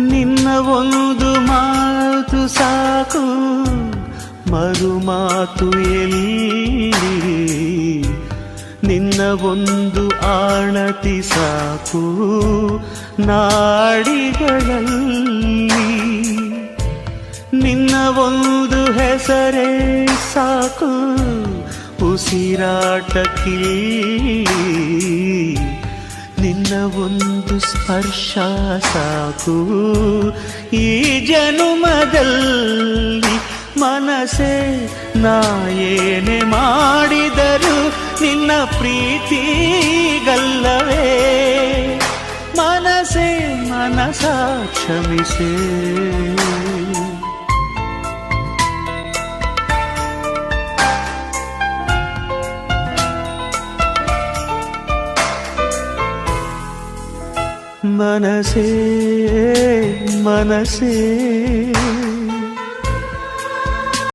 ನಿನ್ನ ಒಂದು ಮಾತು ಸಾಕು, ಮರು ಮಾತು ಎಲ್ಲಿ? ನಿನ್ನ ಒಂದು ಆಣತಿ ಸಾಕು, ನಾಡಿಗಳಲ್ಲಿ. ನಿನ್ನ ಒಂದು ಹೆಸರೇ ಸಾಕು, ಉಸಿರಾಟಕ್ಕಿಲ್ಲಿ. ನಿನ್ನ ಒಂದು ಸ್ಪರ್ಶ ಸಾಕು, ಈ ಜನುಮದಲ್ಲಿ. ಮನಸೇ ನಾ ಏನೇ ಮಾಡಿದರು ನಿನ್ನ ಪ್ರೀತಿಗಲ್ಲವೇ? ಮನಸೇ ಮನಸ ಕ್ಷಮಿಸೇ. ಮನಸೇ ಮನಸೇ